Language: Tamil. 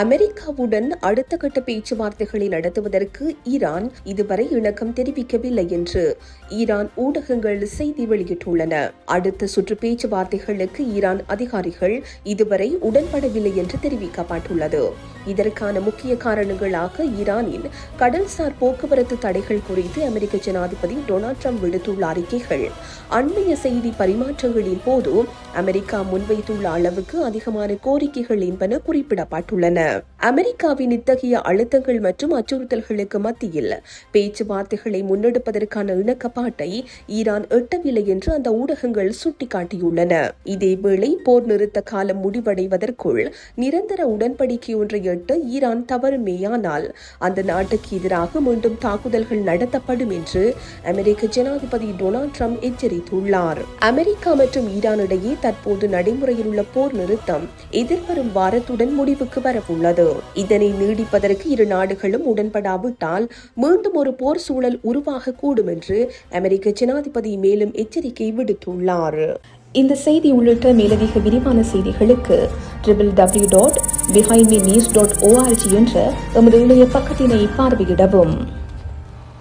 அமெரிக்காவுடன் அடுத்த கட்ட பேச்சுவார்த்தைகளை நடத்துவதற்கு ஈரான் இதுவரை இணக்கம் தெரிவிக்கவில்லை என்று ஈரான் ஊடகங்கள் செய்தி வெளியிட்டுள்ளன. அடுத்த சுற்று பேச்சுவார்த்தைகளுக்கு ஈரான் அதிகாரிகள் இதுவரை உடன்படவில்லை என்று தெரிவிக்கப்பட்டுள்ளது. இதற்கான முக்கிய காரணங்களாக ஈரானின் கடல்சார் போக்குவரத்து தடைகள் குறித்து அமெரிக்க ஜனாதிபதி டொனால்ட் ட்ரம்ப் விடுத்துள்ள அறிக்கைகள், அண்மைய செய்தி பரிமாற்றங்களின் போது அமெரிக்கா முன்வைத்துள்ள அளவுக்கு அதிகமான கோரிக்கைகள் என்பன குறிப்பிடப்பட்டுள்ளன. அமெரிக்காவின் இத்தகைய அழுத்தங்கள் மற்றும் அச்சுறுத்தல்களுக்கு மத்தியில் பேச்சுவார்த்தைகளை முன்னெடுப்பதற்கான இணக்கப்பாட்டை ஈரான் எட்டவில்லை என்று அந்த ஊடகங்கள் சுட்டிக்காட்டியுள்ளன. இதேவேளை போர் நிறுத்த காலம் முடிவடைவதற்குள் நிரந்தர உடன்படிக்கை ஒன்றை எட்ட ஈரான் தவறுமேயானால் அந்த நாட்டுக்கு எதிராக மீண்டும் தாக்குதல்கள் நடத்தப்படும் என்று அமெரிக்க ஜனாதிபதி டொனால்ட் ட்ரம்ப் எச்சரித்துள்ளார். அமெரிக்கா மற்றும் ஈரான் இடையே தற்போது நடைமுறையில் உள்ள போர் நிறுத்தம் எதிர்வரும் வாரத்துடன் முடிவுக்கு வரவுள்ளது. இதனை நீடிப்பதற்கு இரு நாடுகளும் உடன்படாவிட்டால் மீண்டும் ஒரு போர் சூழல் உருவாகக்கூடும் என்று அமெரிக்க ஜனாதிபதி மேலும் எச்சரிக்கை விடுத்துள்ளார். இந்த செய்தி உள்ளிட்ட மேலதிக விரிவான செய்திகளுக்கு www.behindmenews.org என்ற எமது இணைய பக்கத்தினை பார்வையிடவும்.